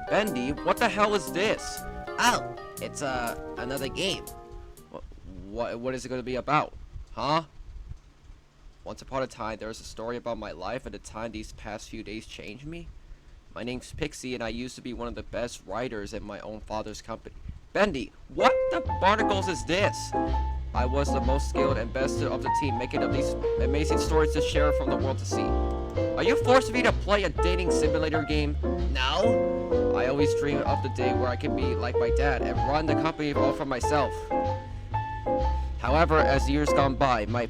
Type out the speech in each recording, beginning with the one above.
Bendy, what the hell is this? Oh, it's another game. What is it going to be about? Huh? Once upon a time, there was a story about my life and the time these past few days changed me. My name's Pixie, and I used to be one of the best writers in my own father's company. Bendy, what the barnacles is this? I was the most skilled and best of the team, making up these amazing stories to share from the world to see. Are you forcing me to play a dating simulator game? No? I always dream of the day where I can be like my dad and run the company all for myself. However, as years gone by, my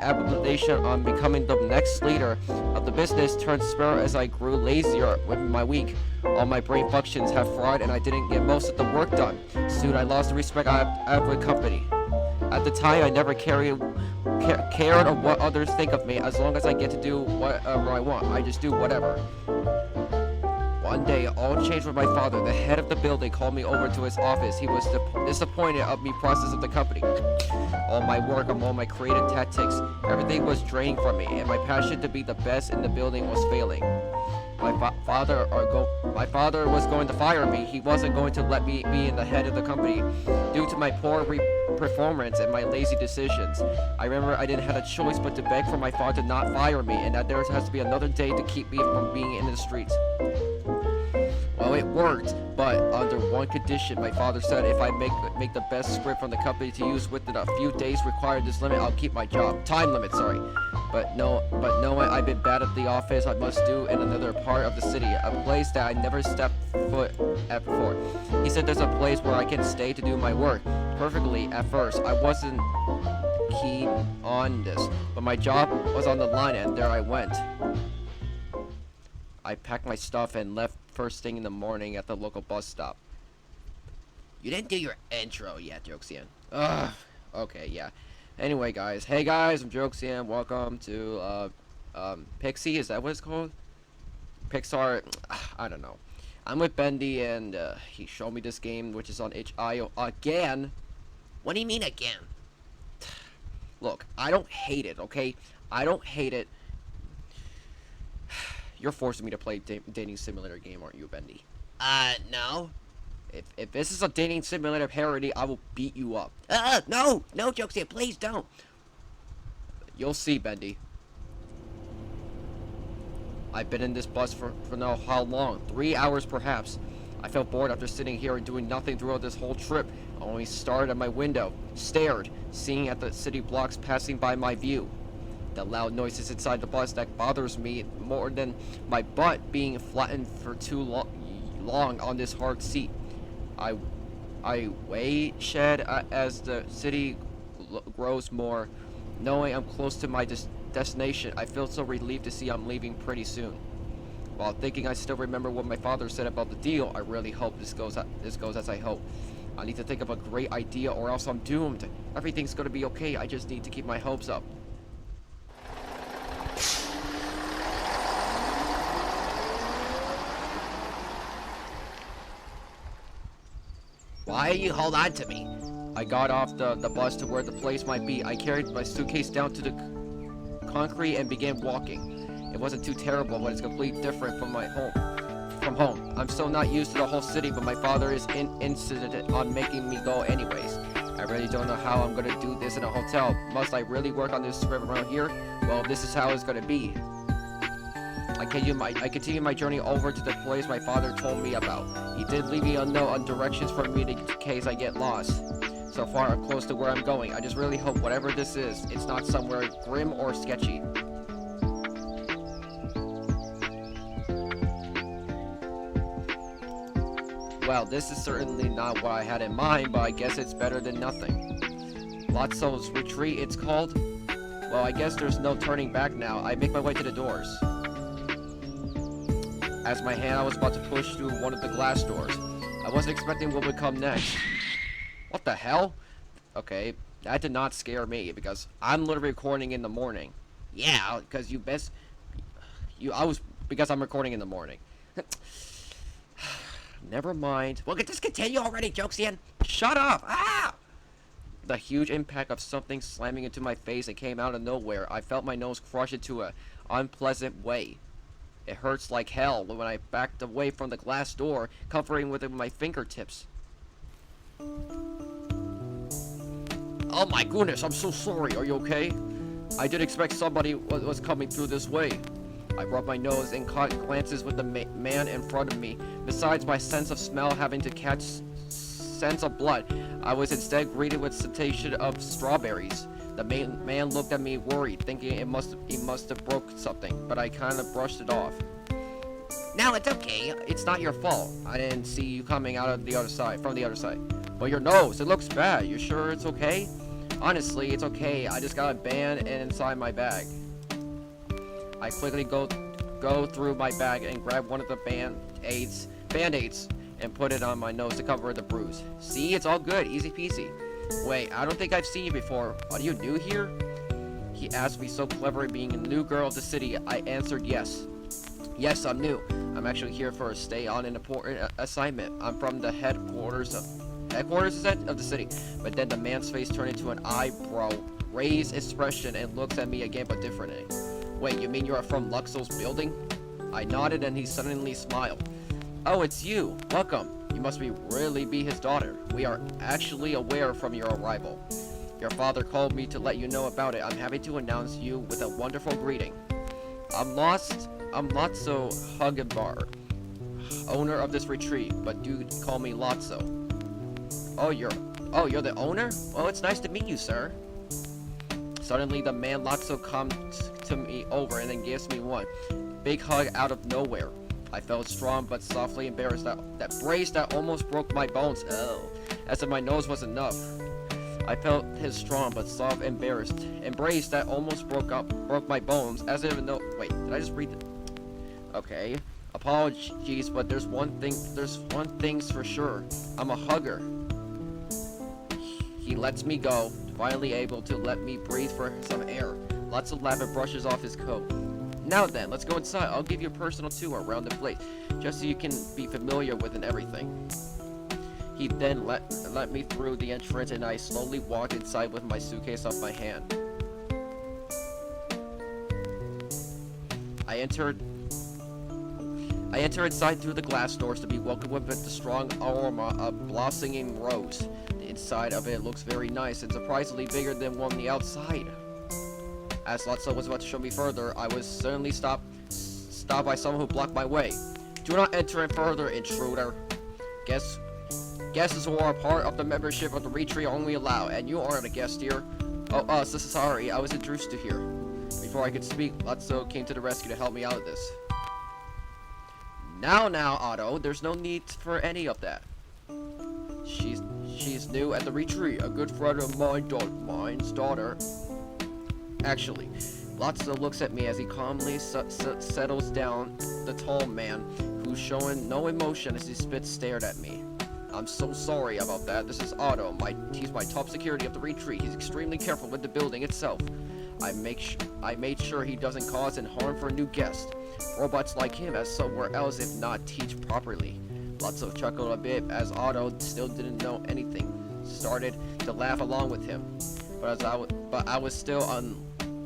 application on becoming the next leader of the business turned spur as I grew lazier with my week. All my brain functions have fried and I didn't get most of the work done. Soon I lost the respect I have with the company. At the time, I never cared of what others think of me. As long as I get to do whatever I want, I just do whatever. One day, all changed when my father, the head of the building, called me over to his office. He was disappointed of me process of the company. All my work, all my creative tactics, everything was draining from me, and my passion to be the best in the building was failing. My father was going to fire me. He wasn't going to let me be in the head of the company due to my poor performance and my lazy decisions. I remember I didn't have a choice but to beg for my father to not fire me, and that there has to be another day to keep me from being in the streets. Well, it worked, but under one condition. My father said if I make the best script from the company to use within a few days required this limit, I'll keep my job. Time limit, sorry. But knowing I've been bad at the office, I must do in another part of the city, a place that I never stepped foot at before. He said there's a place where I can stay to do my work perfectly. At first, I wasn't keen on this, but my job was on the line, and there I went. I packed my stuff and left first thing in the morning at the local bus stop. You didn't do your intro yet, Joexian. Ugh. Okay, yeah. Anyway, guys. Hey, guys. I'm Joexian. Welcome to, Pixie. Is that what it's called? Pixar. I don't know. I'm with Bendy, and, he showed me this game, which is on itch.io again. What do you mean again? Look, I don't hate it, okay? I don't hate it. You're forcing me to play dating simulator game, aren't you, Bendy? No. If this is a dating simulator parody, I will beat you up. No, Joexian, please don't. You'll see, Bendy. I've been in this bus for now how long? 3 hours, perhaps. I felt bored after sitting here and doing nothing throughout this whole trip. I only stared at my window, stared, seeing at the city blocks passing by my view. The loud noises inside the bus that bothers me more than my butt being flattened for too long on this hard seat. I weigh shed as the city grows more. Knowing I'm close to my destination, I feel so relieved to see I'm leaving pretty soon. While thinking I still remember what my father said about the deal, I really hope this goes as I hope. I need to think of a great idea or else I'm doomed. Everything's gonna be okay, I just need to keep my hopes up. Why you hold on to me? I got off the bus to where the place might be. I carried my suitcase down to the concrete and began walking. It wasn't too terrible, but it's completely different from home. I'm still not used to the whole city, but my father is insistent on making me go anyways. I really don't know how I'm gonna do this in a hotel. Must I really work on this script around here? Well, this is how it's gonna be. I continue my journey over to the place my father told me about. He did leave me a note on directions for me in case I get lost. So far, I'm close to where I'm going. I just really hope whatever this is, it's not somewhere grim or sketchy. Well, this is certainly not what I had in mind, but I guess it's better than nothing. Lotso's Retreat, it's called? Well, I guess there's no turning back now. I make my way to the doors. As my hand was about to push through one of the glass doors. I wasn't expecting what would come next. What the hell? Okay, that did not scare me because I'm literally recording in the morning. Yeah, because because I'm recording in the morning. Never mind. Well, just continue already, Joexian. Shut up! Ah! The huge impact of something slamming into my face and came out of nowhere. I felt my nose crush into an unpleasant way. It hurts like hell when I backed away from the glass door, covering with my fingertips. Oh my goodness, I'm so sorry. Are you okay? I did expect somebody was coming through this way. I rubbed my nose and caught glances with the man in front of me. Besides my sense of smell having to catch sense of blood, I was instead greeted with sensation of strawberries. The man looked at me worried, thinking he must have broke something, but I kind of brushed it off. No, it's okay. It's not your fault. I didn't see you coming out of the other side, from the other side. But your nose, it looks bad. You sure it's okay? Honestly, it's okay. I just got a band inside my bag. I quickly go through my bag and grab one of the band-aids and put it on my nose to cover the bruise. See, it's all good, easy peasy. Wait, I don't think I've seen you before. Are you new here? He asked me so clever, being a new girl of the city. I answered yes. Yes, I'm new. I'm actually here for a stay on an important assignment. I'm from the headquarters of the city. But then the man's face turned into an eyebrow raised expression and looks at me again, but differently. Wait, you mean you are from Luxo's building? I nodded and he suddenly smiled. Oh, it's you. Welcome. You must really be his daughter. We are actually aware from your arrival. Your father called me to let you know about it. I'm happy to announce you with a wonderful greeting. I'm Lotso Hugabar, owner of this retreat, but do call me Lotso. Oh, you're the owner? Well, it's nice to meet you, sir. Suddenly, the man Lotso comes to me over and then gives me one big hug out of nowhere. I felt strong but softly embarrassed that brace that almost broke my bones. Oh, as if my nose was enough. I felt his strong but soft embrace that almost broke my bones, as if no. Wait, did I just read it? Okay. Apologies, but there's one thing's for sure. I'm a hugger. He lets me go, finally able to let me breathe for some air. Lots of laughter brushes off his coat. Now then, let's go inside. I'll give you a personal tour around the place, just so you can be familiar with and everything. He then let me through the entrance, and I slowly walked inside with my suitcase on my hand. I enter inside through the glass doors to be welcomed with the strong aroma of blossoming rose. The inside of it looks very nice and surprisingly bigger than on the outside. As Lotso was about to show me further, I was suddenly stopped by someone who blocked my way. Do not enter in further, intruder. Guests who are part of the membership of the retreat only allow, and you aren't a guest here. Oh, so sorry, I was introduced to here. Before I could speak, Lotso came to the rescue to help me out of this. Now, Otto, there's no need for any of that. She's new at the retreat, a good friend of mine's daughter. Actually, Lotso looks at me as he calmly settles down. The tall man, who's showing no emotion as he stared at me. I'm so sorry about that. This is Otto. He's my top security of the retreat. He's extremely careful with the building itself. I made sure he doesn't cause any harm for a new guest. Robots like him as somewhere else if not teach properly. Lotso chuckled a bit as Otto still didn't know anything. Started to laugh along with him. But I was still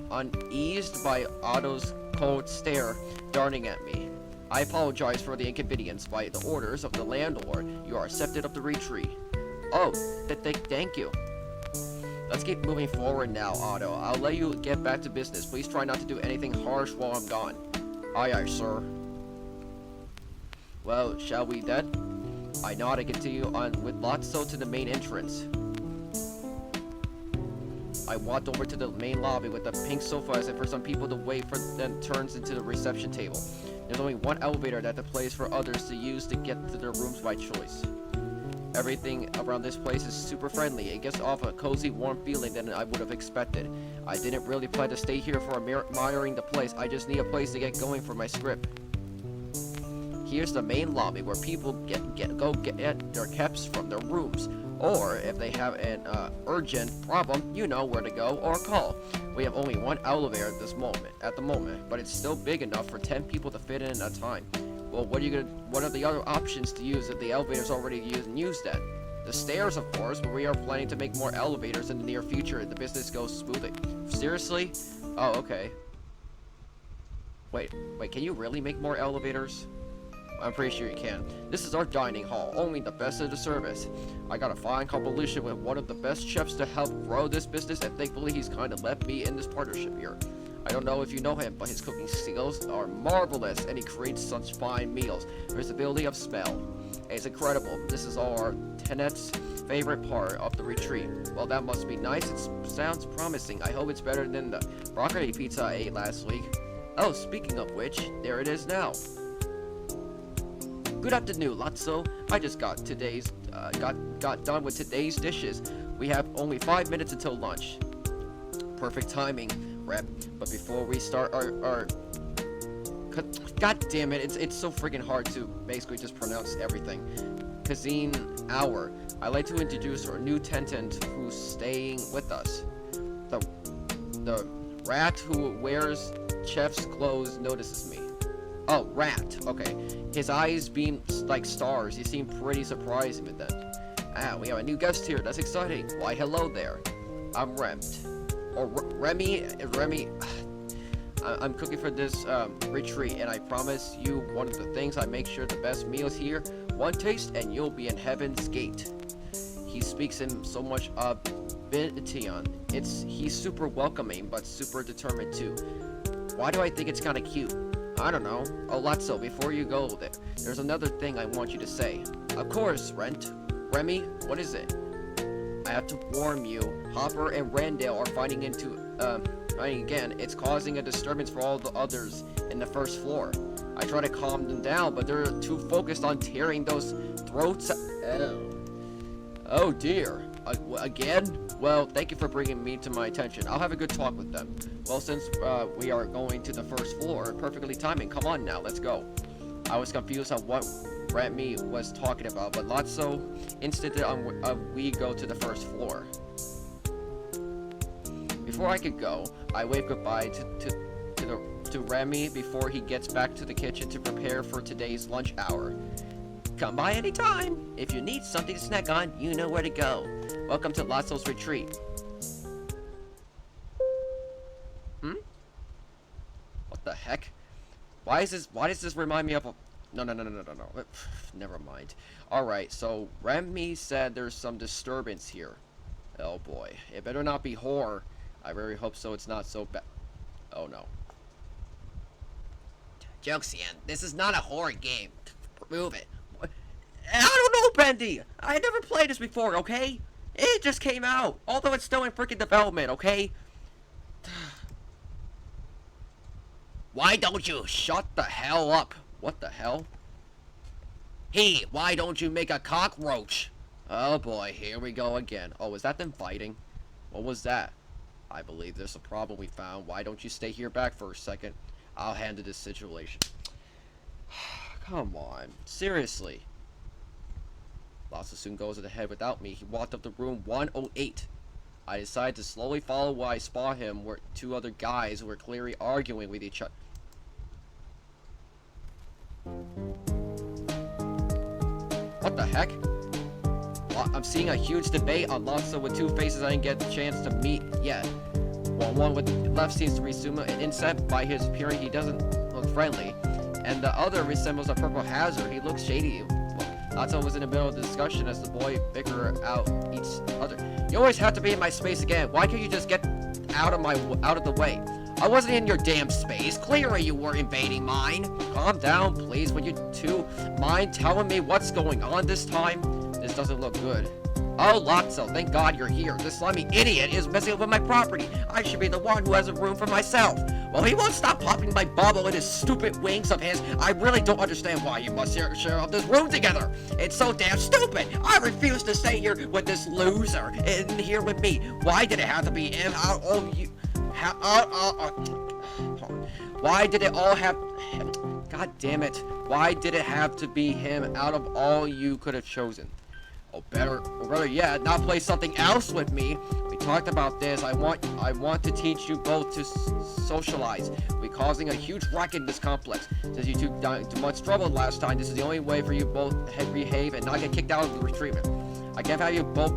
uneased by Otto's cold stare darting at me. I apologize for the inconvenience. By the orders of the landlord, you are accepted of the retreat. Oh, thank you. Let's keep moving forward now, Otto. I'll let you get back to business. Please try not to do anything harsh while I'm gone. Aye, sir. Well, shall we then? I nod and continue on with Lotso to the main entrance. I walked over to the main lobby with the pink sofas and for some people to wait for then turns into the reception table. There's only one elevator that the place for others to use to get to their rooms by choice. Everything around this place is super friendly. It gives off a cozy, warm feeling than I would have expected. I didn't really plan to stay here for admiring the place. I just need a place to get going for my script. Here's the main lobby where people go get their caps from their rooms. Or if they have an urgent problem, you know where to go or call. We have only one elevator at the moment, but it's still big enough for 10 people to fit in at a time. Well, what are the other options to use if the elevator's already used then? The stairs, of course, but we are planning to make more elevators in the near future if the business goes smoothly. Seriously? Oh, okay. Wait, can you really make more elevators? I'm pretty sure you can. This is our dining hall, only the best of the service. I got a fine combination with one of the best chefs to help grow this business, and thankfully he's kind of left me in this partnership here. I don't know if you know him, but his cooking skills are marvelous, and he creates such fine meals. His ability of smell is incredible. This is our tenant's favorite part of the retreat. Well, that must be nice. It sounds promising. I hope it's better than the broccoli pizza I ate last week. Oh, speaking of which, there it is now. Good afternoon, Lotso. I just got done with today's dishes. We have only 5 minutes until lunch. Perfect timing, Rep. But before we start our God damn it, it's so freaking hard to basically just pronounce everything. Cuisine Hour. I'd like to introduce our new tenant who's staying with us. The rat who wears chef's clothes notices me. Oh, rat. Okay. His eyes beam like stars. He seemed pretty surprised with that. Ah, we have a new guest here. That's exciting. Why, hello there. I'm Remt. Or Remy. I'm cooking for this retreat, and I promise you one of the things I make sure the best meals here. One taste, and you'll be in heaven's gate. He speaks in so much Bintion. He's super welcoming, but super determined too. Why do I think it's kind of cute? I don't know. Oh, Lotso, before you go there's another thing I want you to say. Of course, Remy, what is it? I have to warn you, Hopper and Randall are fighting again. It's causing a disturbance for all the others in the first floor. I try to calm them down, but they're too focused on tearing those throats. Oh dear. Again? Well, thank you for bringing me to my attention. I'll have a good talk with them. Well, since we are going to the first floor, perfectly timing. Come on now, let's go. I was confused on what Remy was talking about, but Lotso insisted on we go to the first floor. Before I could go, I waved goodbye to Remy before he gets back to the kitchen to prepare for today's lunch hour. Come by anytime. If you need something to snack on, you know where to go. Welcome to Lotso's retreat. What the heck? Why does this remind me of a... No. Never mind. Alright, so Remy said there's some disturbance here. Oh boy. It better not be horror. I really hope so. It's not so bad. Oh no. Joexian, this is not a horror game. Move it. I don't know, Bendy. I never played this before, okay? It just came out. Although it's still in freaking development, okay? Why don't you shut the hell up? What the hell? Hey, why don't you make a cockroach? Oh boy, here we go again. Oh, is that them fighting? What was that? I believe there's a problem we found. Why don't you stay here back for a second? I'll handle this situation. Come on. Seriously. Lotso soon goes ahead without me. He walked up to room 108. I decided to slowly follow where I saw him where two other guys were clearly arguing with each other. What the heck? I'm seeing a huge debate on Lotso with two faces I didn't get the chance to meet yet. While one with the left seems to resume an insect by his appearance, he doesn't look friendly. And the other resembles a purple hazard. He looks shady. Lotso was in the middle of the discussion as the boy bicker out each other. You always have to be in my space again. Why can't you just get out of the way? I wasn't in your damn space. Clearly you were invading mine. Calm down, please. Would you two mind telling me what's going on this time? This doesn't look good. Oh, Lotso, thank God you're here. This slimy idiot is messing with my property. I should be the one who has a room for myself. Well, he won't stop popping my bubble in his stupid wings of his. I really don't understand why you must share out this room together. It's so damn stupid. I refuse to stay here with this loser in here with me. Why did it have to be him? Why did it all have... God damn it. Why did it have to be him out of all you could have chosen? Oh, better yet, not play something else with me. We talked about this. I want to teach you both to socialize. We're causing a huge racket in this complex. Since you took too much trouble last time, this is the only way for you both to behave and not get kicked out of the retreatment. I can't have you both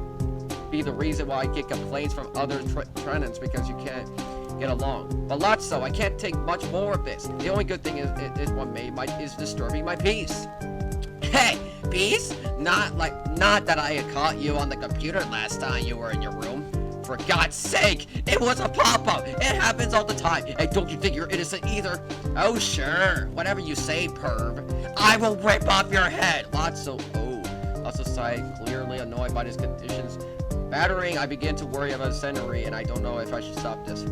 be the reason why I get complaints from other tenants because you can't get along. But Lotso, I can't take much more of this. The only good thing is what is disturbing my peace. Hey, peace? Not that I had caught you on the computer last time you were in your room. For God's sake, it was a pop-up. It happens all the time. Hey, don't you think you're innocent either? Oh, sure. Whatever you say, perv. I will rip off your head. Lotso sighed, clearly annoyed by these conditions. Battering, I begin to worry about Senori, and I don't know if I should stop this.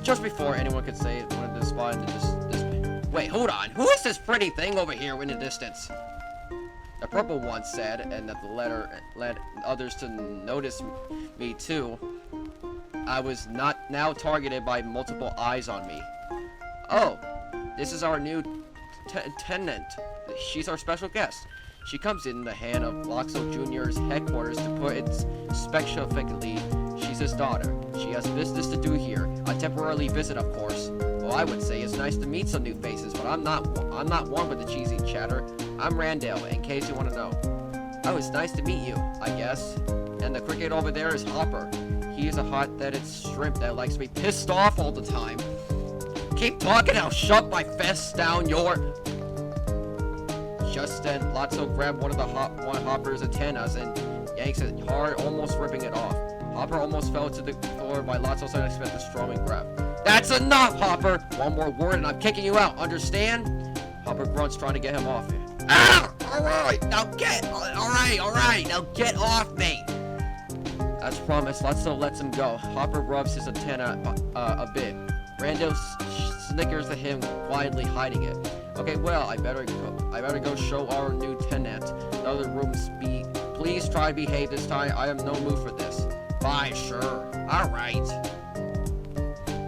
Just before anyone could say it, wanted to spot into this. Wait, hold on. Who is this pretty thing over here in the distance? The purple one said, and that the letter led others to notice me too. I was not now targeted by multiple eyes on me. Oh, this is our new tenant. She's our special guest. She comes in the hand of Loxo Jr.'s headquarters to put it specifically. She's his daughter. She has business to do here. A temporary visit, of course. Well, I would say it's nice to meet some new faces, but I'm not one with the cheesy chatter. I'm Randall, in case you want to know. Oh, it's nice to meet you, I guess. And the cricket over there is Hopper. He is a hot-headed shrimp that likes to be pissed off all the time. Keep talking, I'll shove my fist down your... Just then, Lotso grabbed one of Hopper's antennas and yanks it hard, almost ripping it off. Hopper almost fell to the floor by Lotso's unexpected strong grab. That's enough, Hopper! One more word and I'm kicking you out, understand? Hopper grunts, trying to get him off. Ah! Alright, now get off me! As promised, Lotso lets him go. Hopper rubs his antenna a bit. Randall snickers at him, quietly hiding it. Okay, well, I better go show our new tenant. The other rooms please try to behave this time. I have no mood for this. Bye, sure. Alright.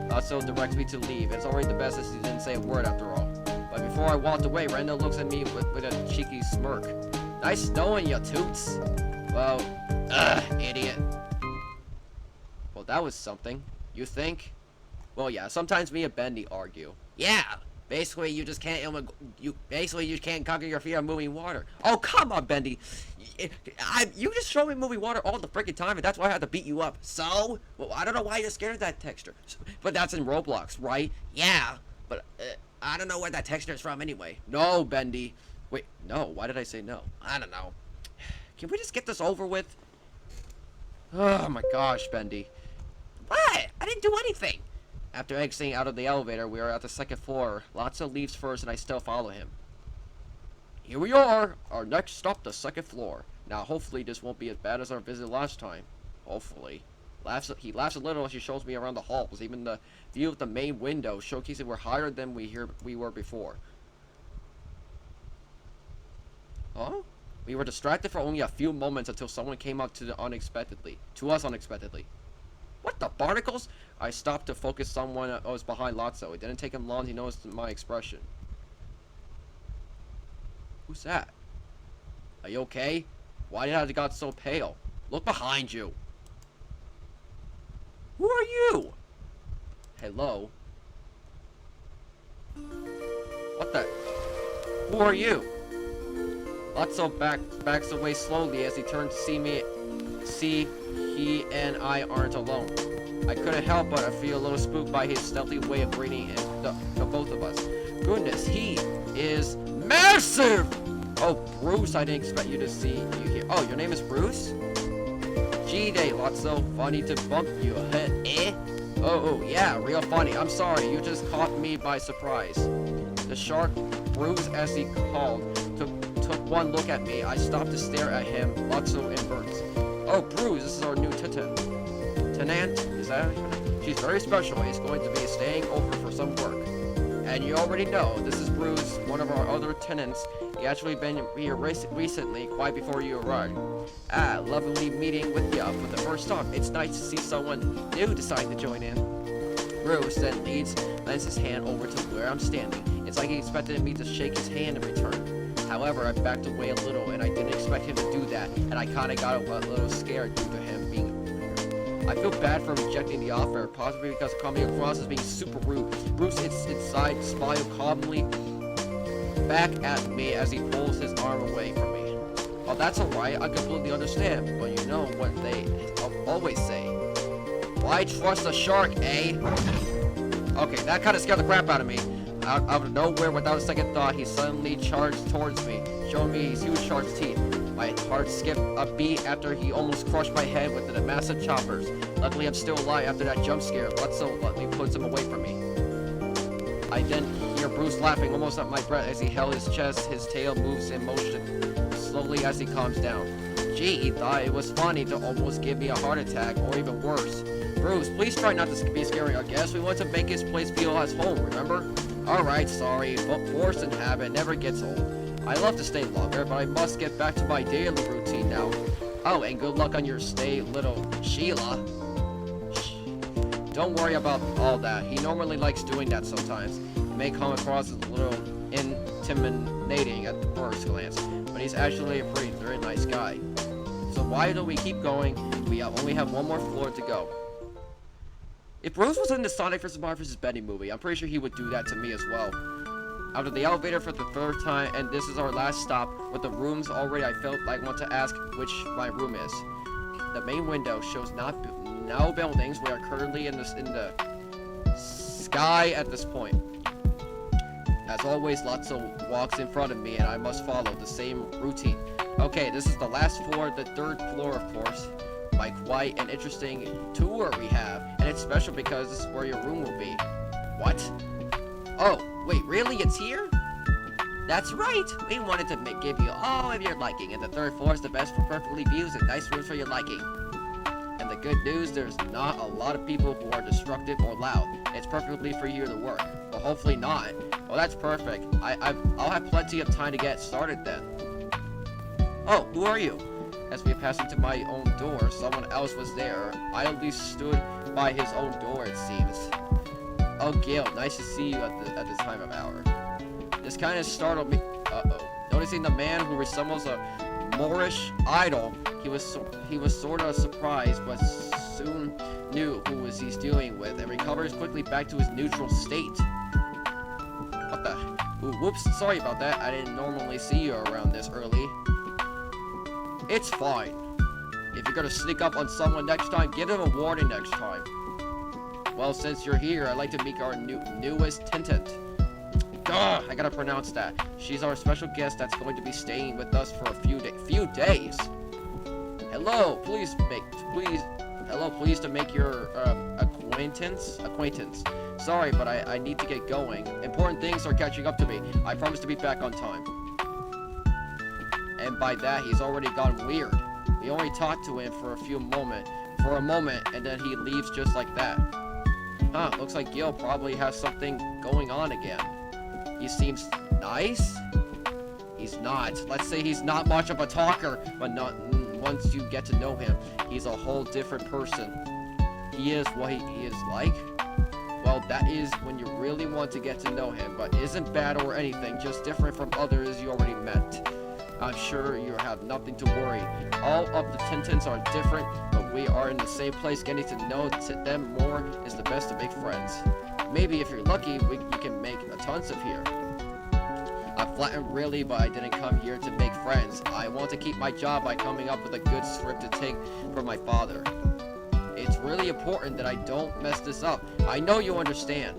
Lotso directs me to leave. It's already the best as he didn't say a word after all. But before I walked away, Randall looks at me with a cheeky smirk. Nice knowing you, Toots. Well, idiot. Well, that was something. You think? Well, yeah, sometimes me and Bendy argue. Yeah. Basically, you just can't conquer your fear of moving water. Oh, come on, Bendy. You just show me moving water all the freaking time, and that's why I had to beat you up. So? Well, I don't know why you're scared of that texture. But that's in Roblox, right? Yeah, but I don't know where that texture is from anyway. No, Bendy. Wait, no. Why did I say no? I don't know. Can we just get this over with? Oh my gosh, Bendy. What? I didn't do anything. After exiting out of the elevator, we are at the second floor. Lotso leaves first, and I still follow him. Here we are! Our next stop, the second floor. Now, hopefully, this won't be as bad as our visit last time. Hopefully. He laughs a little as he shows me around the halls. Even the view of the main window showcasing we're higher than we were before. Huh? We were distracted for only a few moments until someone came up to us unexpectedly. What the barnacles? I stopped to focus someone was behind Lotso. It didn't take him long to notice my expression. Who's that? Are you okay? Why did I got so pale? Look behind you. Who are you? Hello? What the? Who are you? Lotso backs away slowly as he turns to see me. He and I aren't alone. I couldn't help but I feel a little spooked by his stealthy way of greeting him, the both of us. Goodness, he is massive! Oh, Bruce, I didn't expect you to see you here. Oh, your name is Bruce? G-Day, Lotso. Funny to bump you. Eh? Oh, yeah, real funny. I'm sorry, you just caught me by surprise. The shark, Bruce as he called, took one look at me. I stopped to stare at him, Lotso inverts. Oh, Bruce, this is our new tenant, is that? She's very special. He's going to be staying over for some work. And you already know, this is Bruce, one of our other tenants. He actually been here recently, quite before you arrived. Ah, lovely meeting with you for the first time. It's nice to see someone new decide to join in. Bruce then lends his hand over to where I'm standing. It's like he expected me to shake his hand in return. However, I backed away a little, and I didn't expect him to do that, and I kinda got a little scared due to him being here. I feel bad for rejecting the offer, possibly because coming across as being super rude. Bruce sits inside, smile calmly back at me as he pulls his arm away from me. Oh, that's alright, I completely understand, but you know what they always say. Why trust a shark, eh? Okay, that kind of scared the crap out of me. Out of nowhere, without a second thought, he suddenly charged towards me, showing me his huge sharp teeth. My heart skipped a beat after he almost crushed my head with the massive choppers. Luckily, I'm still alive after that jump scare. Let me put him away from me. I then hear Bruce laughing almost at my breath as he held his chest. His tail moves in motion, slowly as he calms down. Gee, he thought it was funny to almost give me a heart attack, or even worse. Bruce, please try not to be scary, I guess. We want to make his place feel as home, remember? Alright, sorry, but force and habit never gets old. I love to stay longer, but I must get back to my daily routine now. Oh, and good luck on your stay, little Sheila. Don't worry about all that. He normally likes doing that sometimes. It may come across as a little intimidating at the first glance, but he's actually a very nice guy. So why don't we keep going? We only have one more floor to go. If Bruce was in the Sonic vs. Mario vs. Bendy movie, I'm pretty sure he would do that to me as well. Out of the elevator for the third time, and this is our last stop. With the rooms already, I felt like I want to ask which my room is. The main window shows no buildings. We are currently in the sky at this point. As always, Lotso walks in front of me, and I must follow the same routine. Okay, this is the last floor, the third floor, of course. By quite an interesting tour we have, and it's special because this is where your room will be. What? Oh, wait, really? It's here? That's right! We wanted to give you all of your liking, and the third floor is the best for perfectly views and nice rooms for your liking. And the good news, there's not a lot of people who are destructive or loud. It's perfectly for you to work. Well, hopefully not. Well, that's perfect. I'll have plenty of time to get started then. Oh, who are you? As we passed into my own door, someone else was there. I at least stood by his own door, it seems. Oh, Gil, nice to see you at this time of hour. This kind of startled me. Uh-oh. Noticing the man who resembles a Moorish idol, he was sort of surprised, but soon knew who he's dealing with, and recovers quickly back to his neutral state. What the? Ooh, whoops, sorry about that. I didn't normally see you around this early. It's fine. If you're gonna sneak up on someone next time, give them a warning next time. Well, since you're here, I'd like to meet our newest tenant. Gah, I gotta pronounce that. She's our special guest that's going to be staying with us for a few days. Hello, pleased to make your acquaintance. Sorry, but I need to get going. Important things are catching up to me. I promise to be back on time. And by that, he's already gone weird. We only talked to him for a moment, and then he leaves just like that. Huh, looks like Gil probably has something going on again. He seems nice? He's not. Let's say he's not much of a talker, but once you get to know him, he's a whole different person. He is what he is like? Well, that is when you really want to get to know him, but isn't bad or anything, just different from others you already met. I'm sure you have nothing to worry. All of the Tintins are different, but we are in the same place. Getting to know them more is the best to make friends. Maybe if you're lucky, you can make tons of here. I'm flattened really, but I didn't come here to make friends. I want to keep my job by coming up with a good script to take from my father. It's really important that I don't mess this up. I know you understand.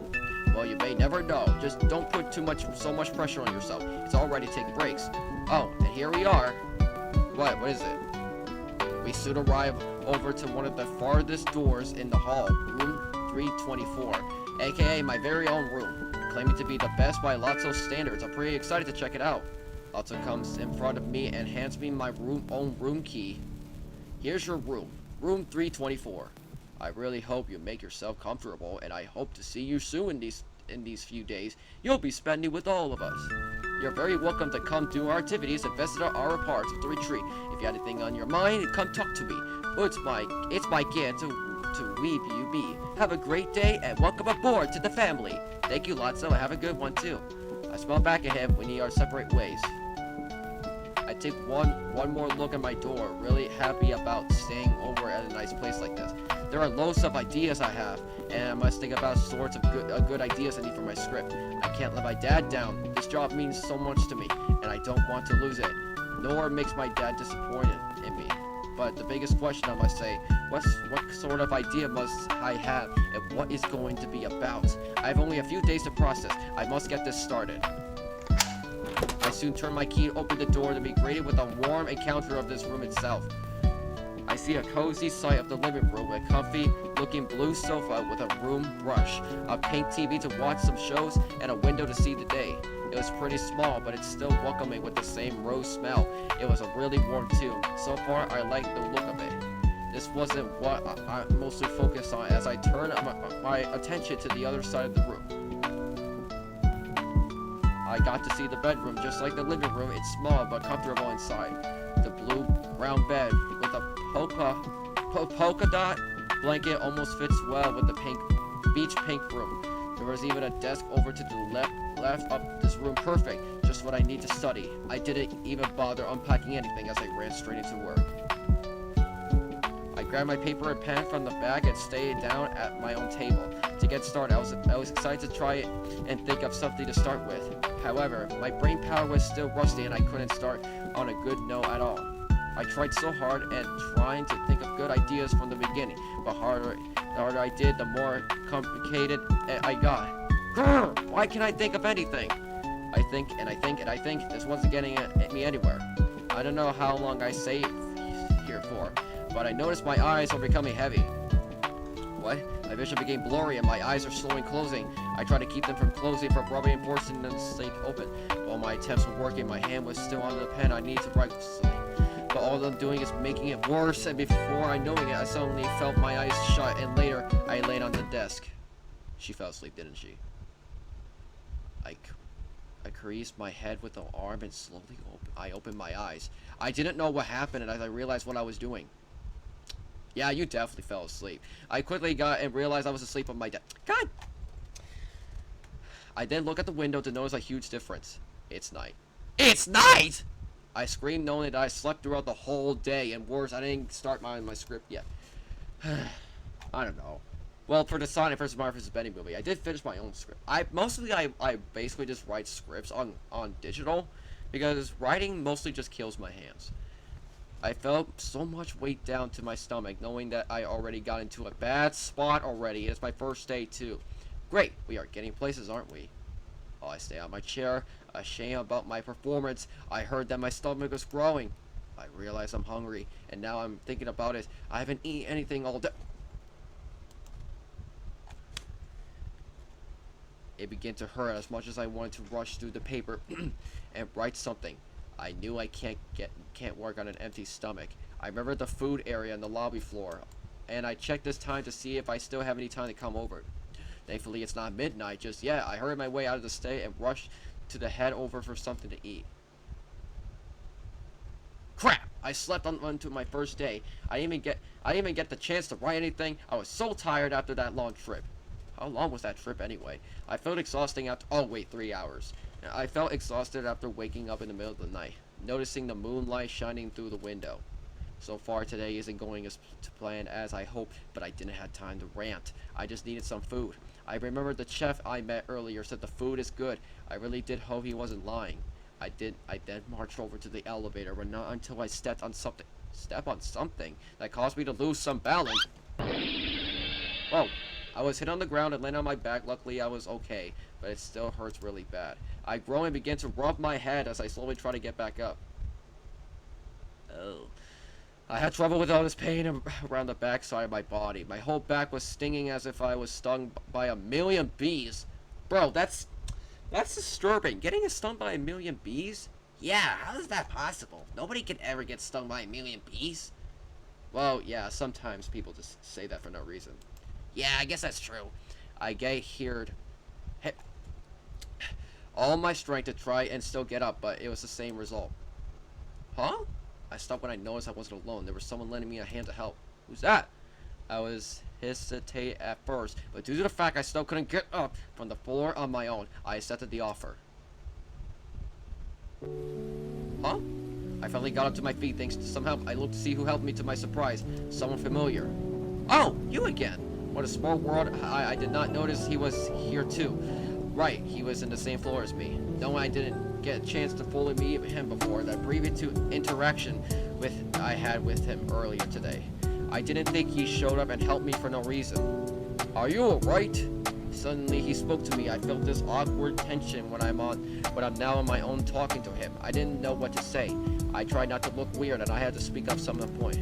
Well, you may never know. Just don't put so much pressure on yourself. It's already taking breaks. Oh, and here we are. What is it? We soon arrive over to one of the farthest doors in the hall, room 324, aka my very own room, claiming to be the best by Lotso's standards. I'm pretty excited to check it out. Lotso comes in front of me and hands me my own room key. Here's your room, room 324. I really hope you make yourself comfortable, and I hope to see you soon in these few days you'll be spending with all of us. You're very welcome to come do our activities and visit our parts of the retreat. If you have anything on your mind, come talk to me. It's my gift to weep you be. Have a great day and welcome aboard to the family. Thank you, Lotso, and have a good one too. I smell back at him when we are separate ways. I take one more look at my door, really happy about staying over at a nice place like this. There are loads of ideas I have, and I must think about sorts of good ideas I need for my script. I can't let my dad down. This job means so much to me, and I don't want to lose it. Nor makes my dad disappointed in me. But the biggest question I must say, what sort of idea must I have, and what is going to be about? I have only a few days to process. I must get this started. I soon turn my key and open the door to be greeted with a warm encounter of this room itself. I see a cozy sight of the living room, a comfy looking blue sofa with a room brush, a pink TV to watch some shows, and a window to see the day. It was pretty small, but it's still welcoming with the same rose smell. It was a really warm too. So far, I like the look of it. This wasn't what I mostly focused on as I turned my attention to the other side of the room. I got to see the bedroom. Just like the living room, it's small but comfortable inside. The blue-brown bed with a polka dot blanket almost fits well with the beach pink room. There was even a desk over to the left of this room. Perfect, just what I need to study. I didn't even bother unpacking anything as I ran straight into work. I grabbed my paper and pen from the bag and stayed down at my own table. To get started, I was excited to try it and think of something to start with. However, my brain power was still rusty and I couldn't start on a good note at all. I tried so hard and trying to think of good ideas from the beginning, but the harder I did, the more complicated I got. Grr! Why can't I think of anything? I think and I think and I think. This wasn't getting me anywhere. I don't know how long I stayed here for, but I noticed my eyes were becoming heavy. What? My vision became blurry and my eyes are slowly closing. I tried to keep them from closing, from rubbing and forcing them to stay open. While my attempts were working, my hand was still on the pen I needed to write. But all I'm doing is making it worse, and before I knowing it, I suddenly felt my eyes shut, and later, I laid on the desk. She fell asleep, didn't she? I caressed my head with the arm and slowly I opened my eyes. I didn't know what happened, and as I realized what I was doing. Yeah, you definitely fell asleep. I quickly got and realized I was asleep on my desk. God! I then looked at the window to notice a huge difference. It's night. It's night! I screamed knowing that I slept throughout the whole day, and worse, I didn't start my script yet. I don't know. Well, for the Sonic vs. Mario vs. Benny movie, I did finish my own script. I basically just write scripts on digital, because writing mostly just kills my hands. I felt so much weight down to my stomach, knowing that I already got into a bad spot already. It's my first day too. Great, we are getting places, aren't we? Oh, I stay on my chair, ashamed about my performance. I heard that my stomach was growing. I realized I'm hungry, and now I'm thinking about it. I haven't eaten anything all day. It began to hurt as much as I wanted to rush through the paper and write something. I knew I can't work on an empty stomach. I remember the food area on the lobby floor, and I checked this time to see if I still have any time to come over. Thankfully, it's not midnight just yet. I hurried my way out of the stay and rushed to the head over for something to eat. Crap! I slept onto my first day. I didn't even get the chance to write anything. I was so tired after that long trip. How long was that trip anyway? I felt exhausting after. Oh wait, 3 hours. I felt exhausted after waking up in the middle of the night, noticing the moonlight shining through the window. So far today isn't going as to plan as I hoped, but I didn't have time to rant. I just needed some food. I remembered the chef I met earlier said the food is good. I really did hope he wasn't lying. I then marched over to the elevator, but not until I stepped on something that caused me to lose some balance. Whoa. I was hit on the ground and landed on my back. Luckily, I was okay, but it still hurts really bad. I groaned and began to rub my head as I slowly tried to get back up. Oh. I had trouble with all this pain around the backside of my body. My whole back was stinging as if I was stung by a million bees. Bro, that's disturbing. Getting stung by a million bees? Yeah, how is that possible? Nobody can ever get stung by a million bees. Well, yeah, sometimes people just say that for no reason. Yeah, I guess that's true. I gathered all my strength to try and still get up, but it was the same result. Huh? I stopped when I noticed I wasn't alone. There was someone lending me a hand to help. Who's that? I was hesitant at first, but due to the fact I still couldn't get up from the floor on my own, I accepted the offer. Huh? I finally got up to my feet thanks to some help. I looked to see who helped me. To my surprise, someone familiar. Oh, you again. What a small world. I did not notice he was here too. Right, he was in the same floor as me. Knowing I didn't get a chance to fully meet him before, that brief interaction I had with him earlier today. I didn't think he showed up and helped me for no reason. Are you alright? Suddenly he spoke to me. I felt this awkward tension when I'm now on my own talking to him. I didn't know what to say. I tried not to look weird and I had to speak up some point.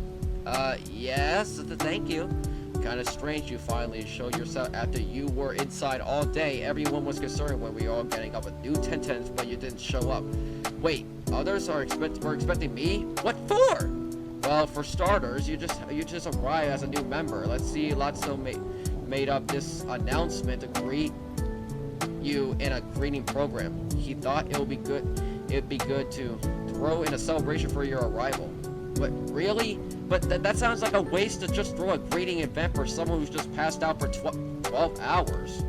Yes, thank you. Kinda strange you finally showed yourself after you were inside all day. Everyone was concerned when we were all getting up with new Tintins, but you didn't show up. Wait, others were expecting me? What for? Well, for starters, you just arrived as a new member. Let's see, Lotso made up this announcement to greet you in a greeting program. He thought it'd be good to throw in a celebration for your arrival. What, really? But that sounds like a waste to just throw a greeting event for someone who's just passed out for 12 hours.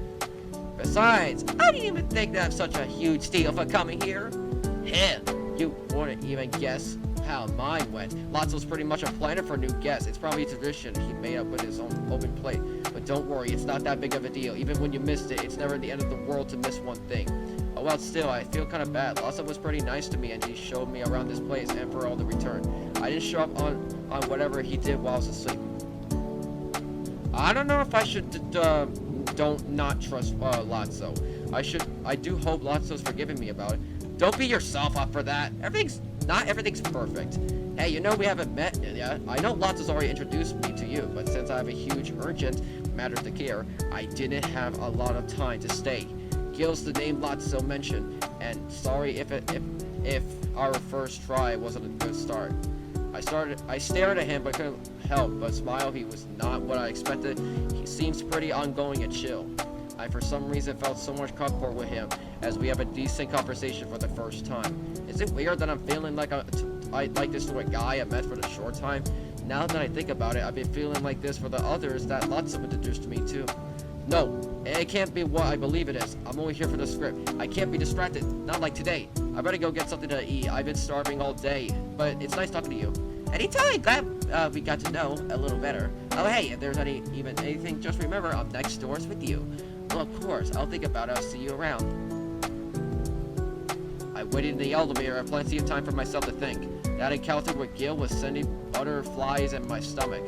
Besides, I didn't even think that was such a huge deal for coming here. Hell, you wouldn't even guess how mine went. Lotso's pretty much a planner for new guests. It's probably a tradition he made up with his own open plate. But don't worry, it's not that big of a deal. Even when you missed it, it's never the end of the world to miss one thing. Oh well, still, I feel kind of bad. Lotso was pretty nice to me and he showed me around this place and for all the return. I didn't show up on whatever he did while I was asleep. I don't know if I should not trust Lotso. I do hope Lotso's forgiving me about it. Don't beat yourself up for that. Not everything's perfect. Hey, you know we haven't met yet. I know Lotso's already introduced me to you, but since I have a huge urgent matter to care, I didn't have a lot of time to stay. Gil's the name Lotso mentioned, and sorry if our first try wasn't a good start. I stared at him but couldn't help but smile. He was not what I expected. He seems pretty ongoing and chill. I for some reason felt so much comfort with him as we have a decent conversation for the first time. Is it weird that I'm feeling like I like this to a guy I met for the short time? Now that I think about it, I've been feeling like this for the others that Lotso introduced to me too. No, it can't be what I believe it is. I'm only here for the script. I can't be distracted, not like today. I better go get something to eat. I've been starving all day, but it's nice talking to you. Anytime, glad we got to know a little better. Oh hey, if there's anything, just remember I'm next doors with you. Well, of course, I'll think about it. I'll see you around. I waited in the elevator. I had plenty of time for myself to think. That encounter with Gil was sending butterflies in my stomach.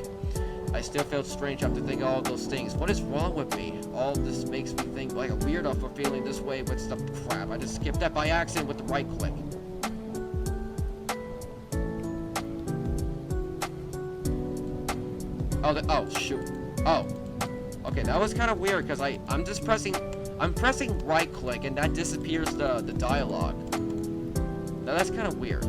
I still felt strange after thinking all of those things. What is wrong with me? All this makes me think like a weirdo for feeling this way with stuff. Crap, I just skipped that by accident with the right click. Oh, shoot. Oh. Okay, that was kind of weird because I'm pressing right click and that disappears the dialogue. Now that's kind of weird.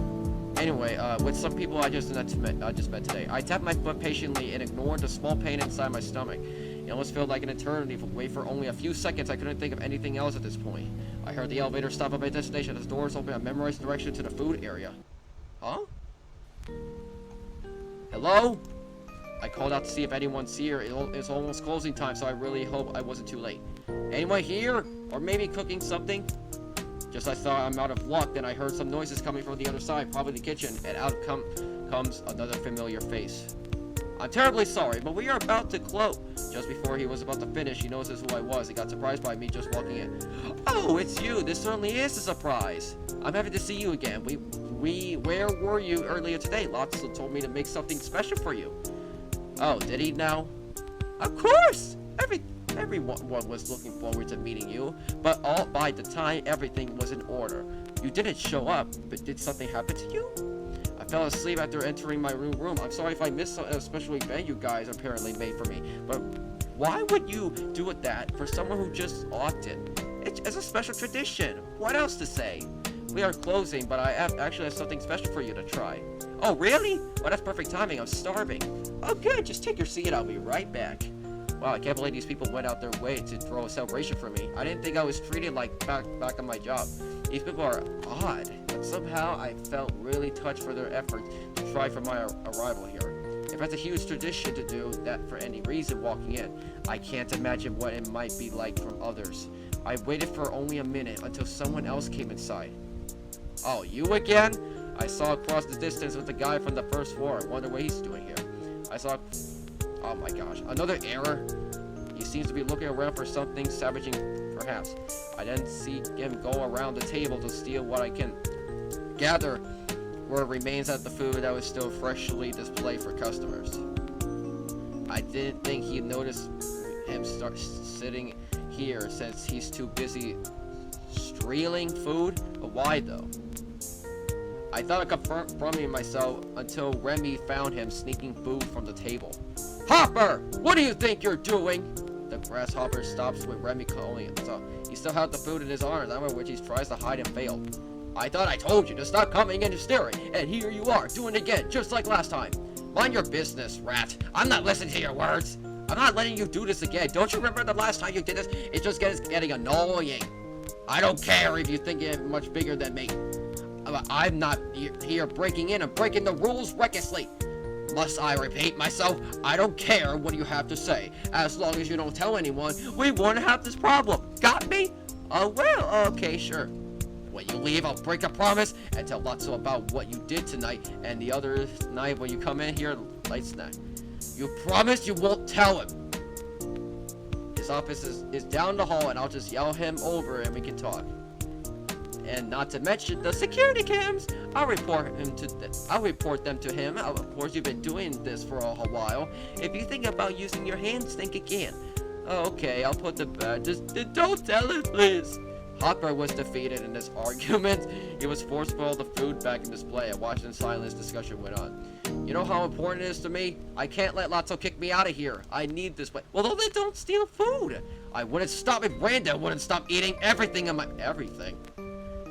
Anyway, with some people I just met today, I tapped my foot patiently and ignored the small pain inside my stomach. It almost felt like an eternity to wait for only a few seconds. I couldn't think of anything else at this point. I heard the elevator stop at my destination. As doors open, I memorized the direction to the food area. Huh? Hello? I called out to see if anyone's here. It's almost closing time, so I really hope I wasn't too late. Anyone here? Or maybe cooking something? Just as I thought I'm out of luck, then I heard some noises coming from the other side, probably the kitchen, and out comes another familiar face. I'm terribly sorry, but we are about to close. Just before he was about to finish, he notices who I was. He got surprised by me just walking in. Oh, it's you. This certainly is a surprise. I'm happy to see you again. Where were you earlier today? Lotso told me to make something special for you. Oh, did he now? Of course! Everyone was looking forward to meeting you, but all by the time everything was in order. You didn't show up, but did something happen to you? I fell asleep after entering my room. I'm sorry if I missed a special event you guys apparently made for me, but why would you do that for someone who just walked in? It's a special tradition. What else to say? We are closing, but I actually have something special for you to try. Oh, really? Well, that's perfect timing. I'm starving. Oh, good. Just take your seat. I'll be right back. Wow, I can't believe these people went out their way to throw a celebration for me. I didn't think I was treated like back on my job. These people are odd, but somehow I felt really touched for their effort to try for my arrival here. If it's a huge tradition to do that for any reason walking in, I can't imagine what it might be like from others. I waited for only a minute until someone else came inside. Oh, you again? I saw across the distance with the guy from the first floor. I wonder what he's doing here. Oh my gosh, another error? He seems to be looking around for something savaging, perhaps. I then see him go around the table to steal what I can gather were remains of the food that was still freshly displayed for customers. I didn't think he'd notice him start sitting here since he's too busy stealing food, but why though? I thought of confronting myself until Remy found him sneaking food from the table. Hopper! What do you think you're doing? The grasshopper stops with Remy calling it, so he still had the food in his arms, after which he tries to hide and failed. I thought I told you to stop coming and staring, and here you are, doing it again, just like last time. Mind your business, rat. I'm not listening to your words. I'm not letting you do this again. Don't you remember the last time you did this? It just getting annoying. I don't care if you think you're much bigger than me. I'm not here breaking in and breaking the rules recklessly. Must I repeat myself? I don't care what you have to say. As long as you don't tell anyone, we won't have this problem. Got me? Oh, well, okay, sure. When you leave, I'll break a promise and tell Lotso about what you did tonight and the other night when you come in here late night. You promise you won't tell him. His office is down the hall and I'll just yell him over and we can talk. And not to mention the security cams. I'll report them to him. Of course, you've been doing this for a while. If you think about using your hands, think again. Okay, I'll put the bed. Just don't tell him, please. Hopper was defeated in this argument. He was forced to put all the food back in display and watched in silence discussion went on. You know how important it is to me? I can't let Lotso kick me out of here. I need this way. Well, then don't steal food. I wouldn't stop if Brandon wouldn't stop eating everything in my everything.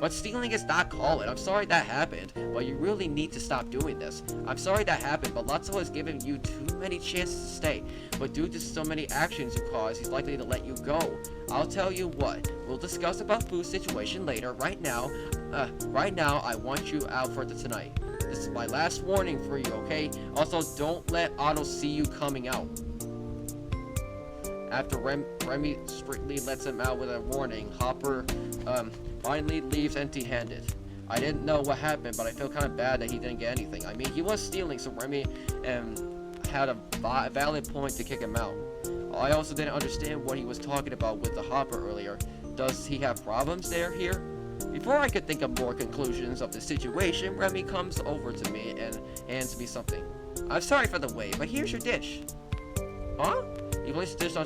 But stealing is not call it. I'm sorry that happened, but you really need to stop doing this. I'm sorry that happened, but Lotso has given you too many chances to stay. But due to so many actions you caused, he's likely to let you go. I'll tell you what, we'll discuss about food situation later. Right now, I want you out for tonight. This is my last warning for you, okay? Also, don't let Otto see you coming out. After Remy strictly lets him out with a warning, Hopper, finally leaves empty-handed. I didn't know what happened, but I feel kind of bad that he didn't get anything. I mean, he was stealing, so Remy had a valid point to kick him out. I also didn't understand what he was talking about with the Hopper earlier. Does he have problems here? Before I could think of more conclusions of the situation, Remy comes over to me and hands me something. I'm sorry for the wait, but here's your dish. Huh? He placed the dish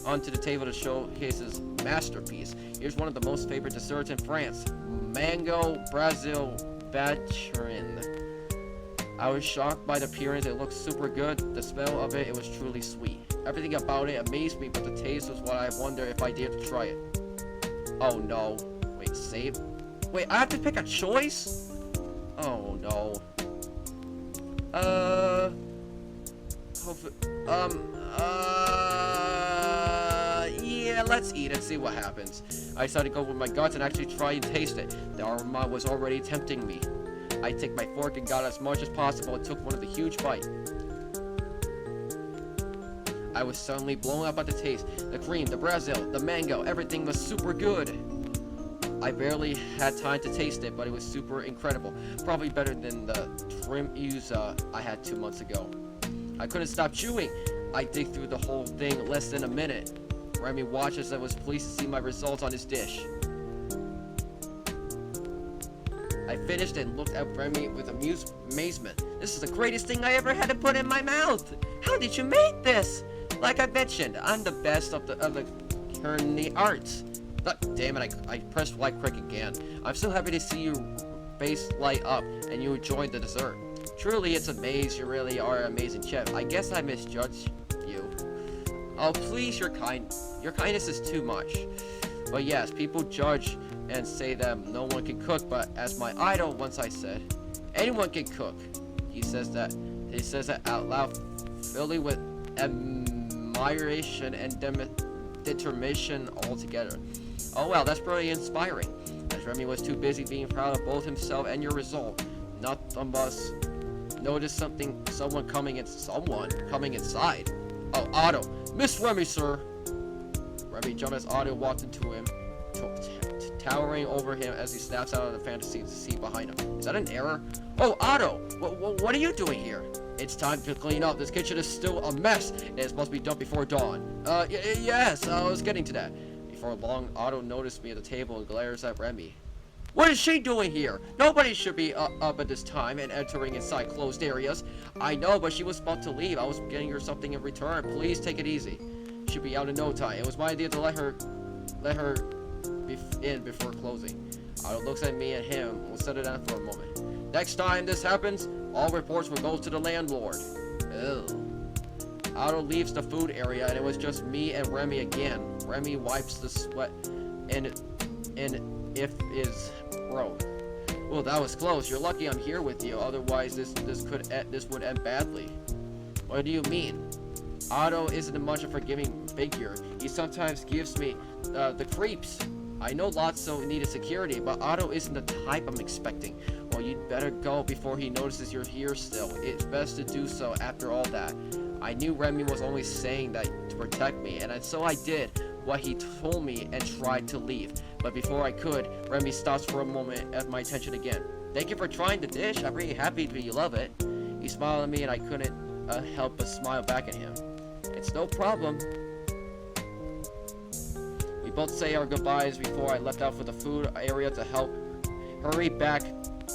onto the table to showcase his masterpiece. Here's one of the most favorite desserts in France. Mango Brazil Batrin. I was shocked by the appearance. It looked super good. The smell of it was truly sweet. Everything about it amazed me, but the taste was what I wonder if I dared to try it. Oh no. Wait, save? Wait, I have to pick a choice? Oh no. Yeah, let's eat and see what happens. I decided to go with my guts and actually try and taste it. The aroma was already tempting me. I took my fork and got as much as possible and took one of the huge bite. I was suddenly blown up by the taste. The cream, the Brazil, the mango, everything was super good. I barely had time to taste it, but it was super incredible. Probably better than the trim yuza I had 2 months ago. I couldn't stop chewing. I dig through the whole thing in less than a minute. Remy watches and was pleased to see my results on his dish. I finished and looked at Remy with amazement. This is the greatest thing I ever had to put in my mouth. How did you make this? Like I mentioned, I'm the best of the culinary arts. Damn it, I pressed like crick again. I'm so happy to see your face light up and you enjoyed the dessert. Truly, it's amazing. You really are an amazing chef. I guess I misjudged you. Oh, please, your kindness is too much. But yes, people judge and say that no one can cook, but as my idol once I said, anyone can cook. He says that out loud, filled with admiration and determination altogether. Oh well, that's pretty inspiring. As Remy was too busy being proud of both himself and your result, none of us noticed someone coming inside. Oh, Otto. Miss Remy, sir. Remy jumped as Otto walked into him, towering over him as he snaps out of the fantasy seat behind him. Is that an error? Oh, Otto! What are you doing here? It's time to clean up. This kitchen is still a mess, and it's supposed to be done before dawn. Yes, I was getting to that. Before long, Otto noticed me at the table and glares at Remy. What is she doing here? Nobody should be up at this time and entering inside closed areas. I know, but she was about to leave. I was getting her something in return. Please take it easy. She'll be out in no time. It was my idea to let her in before closing. Otto looks at me and him. We'll set it down for a moment. Next time this happens, all reports will go to the landlord. Ew. Otto leaves the food area, and it was just me and Remy again. Remy wipes the sweat, and if is bro. Well, that was close. You're lucky I'm here with you. Otherwise, this would end badly. What do you mean? Otto isn't much of a forgiving figure. He sometimes gives me the creeps. I know Lotso needed security, but Otto isn't the type I'm expecting. Well, you'd better go before he notices you're here still. It's best to do so after all that. I knew Remy was only saying that to protect me, and so I did what he told me and tried to leave. But before I could, Remy stops for a moment at my attention again. Thank you for trying the dish. I'm really happy that you love it. He smiled at me, and I couldn't help but smile back at him. It's no problem. We both say our goodbyes before I left out for the food area to help hurry back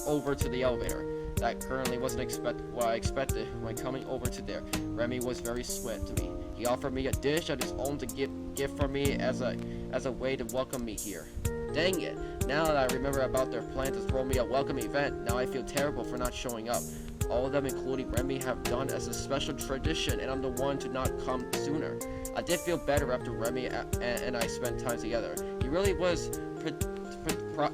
over to the elevator. That currently wasn't what I expected when coming over to there. Remy was very sweet to me. He offered me a dish of his own to gift for me as a way to welcome me here. Dang it! Now that I remember about their plan to throw me a welcome event, now I feel terrible for not showing up. All of them, including Remy, have done as a special tradition, and I'm the one to not come sooner. I did feel better after Remy and I spent time together. He really was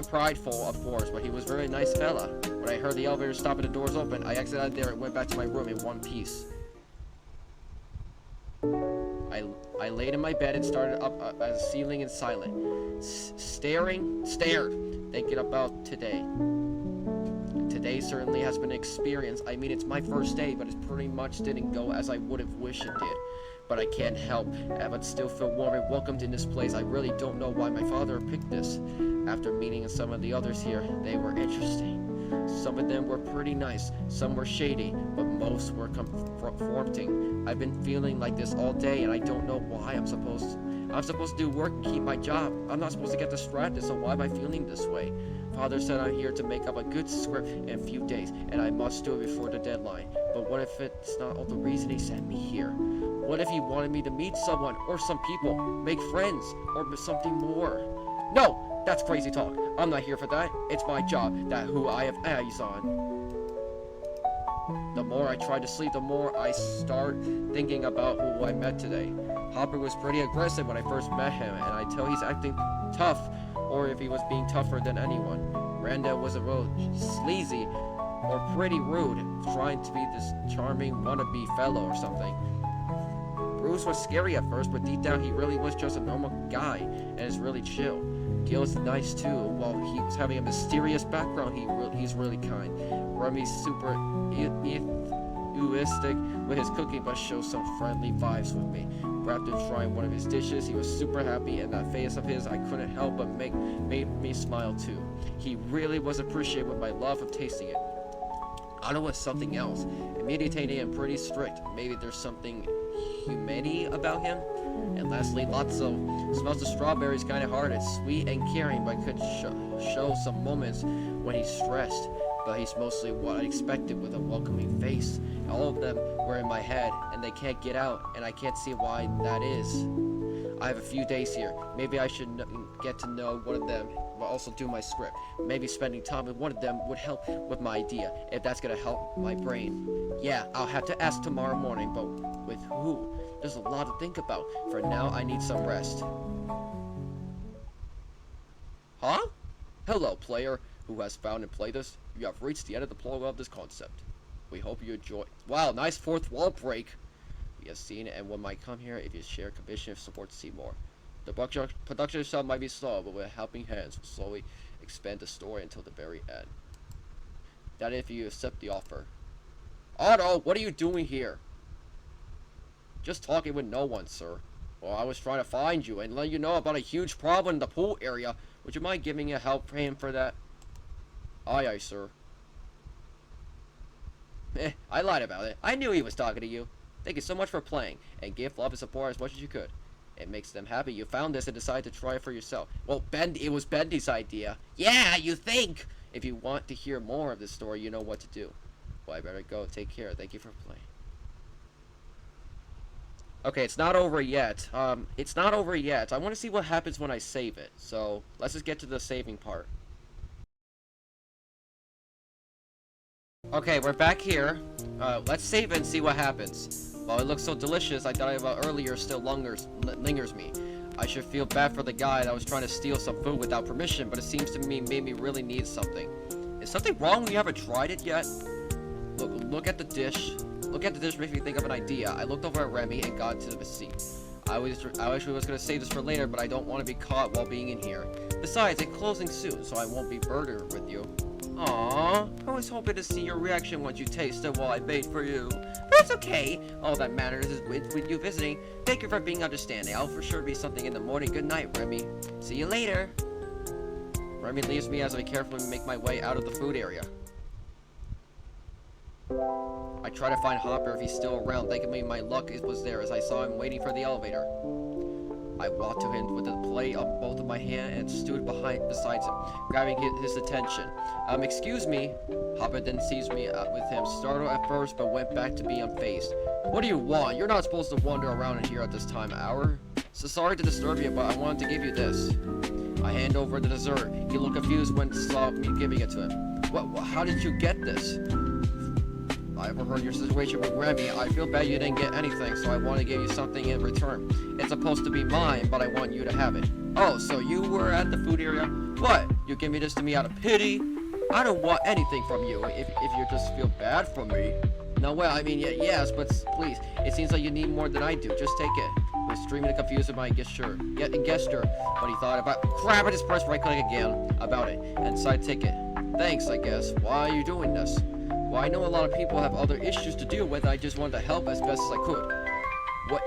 prideful, of course, but he was a very nice fella. When I heard the elevator stop and the doors open, I exited out there and went back to my room in one piece. I laid in my bed and started up at the ceiling in silent, stared, thinking about today. Today certainly has been an experience. I mean, it's my first day, but it pretty much didn't go as I would have wished it did. But I can't help but still feel warm and welcomed in this place. I really don't know why my father picked this. After meeting some of the others here, they were interesting. Some of them were pretty nice, some were shady, but most were confronting. I've been feeling like this all day, and I don't know why. I'm supposed to do work and keep my job. I'm not supposed to get distracted, so why am I feeling this way? Father said I'm here to make up a good script in a few days, and I must do it before the deadline. But what if it's not all the reason he sent me here? What if he wanted me to meet someone, or some people, make friends, or something more? No! That's crazy talk. I'm not here for that. It's my job, that who I have eyes on. The more I try to sleep, the more I start thinking about who I met today. Hopper was pretty aggressive when I first met him, and I tell he's acting tough, or if he was being tougher than anyone. Randa was a real sleazy, or pretty rude, trying to be this charming wannabe fellow or something. Bruce was scary at first, but deep down he really was just a normal guy, and is really chill. Gil's nice too. While he was having a mysterious background, he's really kind. Remy's super egoistic with his cooking, but shows some friendly vibes with me. After trying one of his dishes, he was super happy, and that face of his I couldn't help but made me smile too. He really was appreciated with my love of tasting it. Otto was something else, imitating and pretty strict. Maybe there's something humane about him. And lastly, Lotso smells the strawberries kind of hard. It's sweet and caring, but could show some moments when he's stressed. But he's mostly what I expected, with a welcoming face. All of them were in my head, and they can't get out, and I can't see why that is. I have a few days here. Maybe I should get to know one of them, but also do my script. Maybe spending time with one of them would help with my idea, if that's gonna help my brain. Yeah, I'll have to ask tomorrow morning, but with who? There's a lot to think about. For now, I need some rest. Huh? Hello, player who has found and played this. You have reached the end of the prologue of this concept. We hope you enjoy. Wow, nice fourth wall break. We have seen and what might come here if you share commission of support to see more. The production itself might be slow, but with helping hands will slowly expand the story until the very end. That if you accept the offer. Otto, what are you doing here? Just talking with no one, sir. Well, I was trying to find you and let you know about a huge problem in the pool area. Would you mind giving a help for him for that? Aye, aye, sir. I lied about it. I knew he was talking to you. Thank you so much for playing, and give love and support as much as you could. It makes them happy. You found this and decided to try it for yourself. Well, it was Bendy's idea. Yeah, you think? If you want to hear more of this story, you know what to do. Well, I better go. Take care. Thank you for playing. Okay, it's not over yet. It's not over yet. I want to see what happens when I save it. So, let's just get to the saving part. Okay, we're back here. Let's save it and see what happens. While it looks so delicious, I thought about earlier still lingers me. I should feel bad for the guy that was trying to steal some food without permission, but it seems to me maybe really needs something. Is something wrong when you haven't tried it yet? Look at the dish. Look at the dish makes me think of an idea. I looked over at Remy and got into the seat. I actually was going to save this for later, but I don't want to be caught while being in here. Besides, it's closing soon, so I won't be burdened with you. Aww, I was hoping to see your reaction once you taste it while I made for you. That's okay. All that matters is with you visiting. Thank you for being understanding. I'll for sure be something in the morning. Good night, Remy. See you later. Remy leaves me as I carefully make my way out of the food area. I try to find Hopper if he's still around, thinking maybe my luck was there as I saw him waiting for the elevator. I walked to him with the plate on both of my hands and stood beside him, grabbing his attention. Excuse me. Hopper then sees me with him, startled at first, but went back to being unfazed. What do you want? You're not supposed to wander around in here at this time of hour. So sorry to disturb you, but I wanted to give you this. I hand over the dessert. He looked confused when saw me giving it to him. How did you get this? I overheard your situation with Remy. I feel bad you didn't get anything, so I want to give you something in return. It's supposed to be mine, but I want you to have it. Oh, so you were at the food area? What? You give me this to me out of pity? I don't want anything from you if you just feel bad for me. No, well, I mean, yes, but please. It seems like you need more than I do. Just take it. I was extremely confused with my gesture, but he thought about crap. I just pressed right click again about it and decided to take it. Thanks, I guess. Why are you doing this? Well, I know a lot of people have other issues to deal with. I just wanted to help as best as I could. What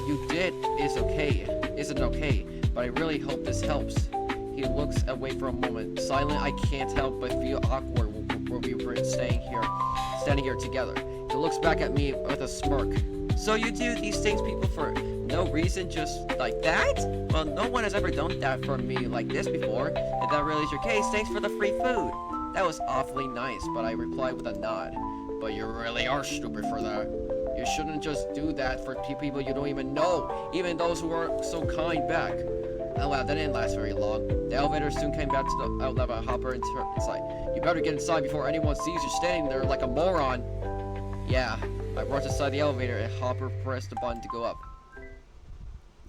you did isn't okay, but I really hope this helps. He looks away for a moment. Silent, I can't help but feel awkward where we were standing here together. He looks back at me with a smirk. So you do these things, people, for no reason, just like that? Well, no one has ever done that for me like this before. If that really is your case, thanks for the free food. That was awfully nice, but I replied with a nod. But you really are stupid for that. You shouldn't just do that for people you don't even know, even those who aren't so kind back. Oh wow, that didn't last very long. The elevator soon came back to the outlet by Hopper inside. You better get inside before anyone sees you standing there like a moron. Yeah, I rushed inside the elevator and Hopper pressed the button to go up.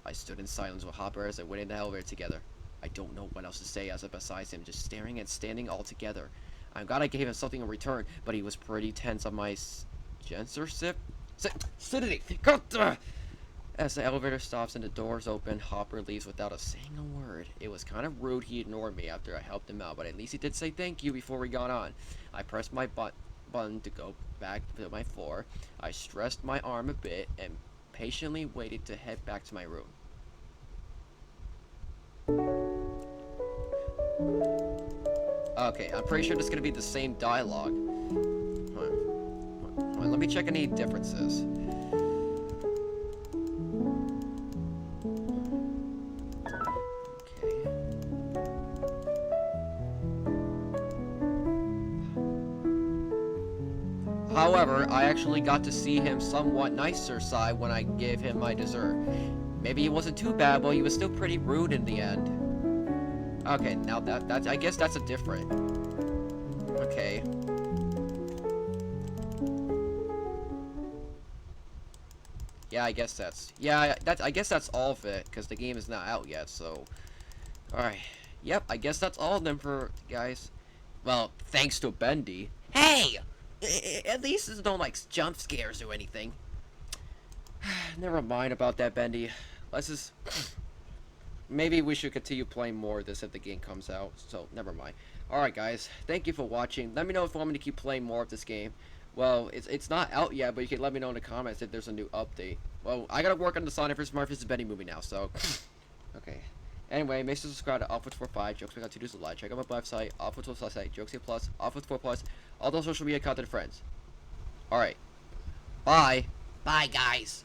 I stood in silence with Hopper as I went in the elevator together. I don't know what else to say as I beside him, just staring and standing all together. I'm glad I gave him something in return, but he was pretty tense on my censorship. As the elevator stops and the doors open, Hopper leaves without saying a word. It was kind of rude he ignored me after I helped him out, but at least he did say thank you before we got on. I pressed my button to go back to my floor. I stressed my arm a bit and patiently waited to head back to my room. Okay, I'm pretty sure this is gonna be the same dialogue. Hold on, let me check any differences. Okay. However, I actually got to see him somewhat nicer side when I gave him my dessert. Maybe he wasn't too bad, but he was still pretty rude in the end. Okay, now that's I guess that's a different. Okay. Yeah, I guess that's I guess that's all of it because the game is not out yet. So, all right. Yep, I guess that's all of them for guys. Well, thanks to Bendy. Hey, at least there's no like jump scares or anything. Never mind about that, Bendy. Let's just. Maybe we should continue playing more of this if the game comes out, so never mind. Alright guys, thank you for watching. Let me know if you want me to keep playing more of this game. Well, it's not out yet, but you can let me know in the comments if there's a new update. Well, I gotta work on the Sonic vs. Marvel's Bendy movie now, so... Okay. Anyway, make sure to subscribe to Off45, Joexian got to do a lot. Check out my website, Off12 Joexian Plus, Off4 Plus, all those social media content friends. Alright. Bye. Bye, guys.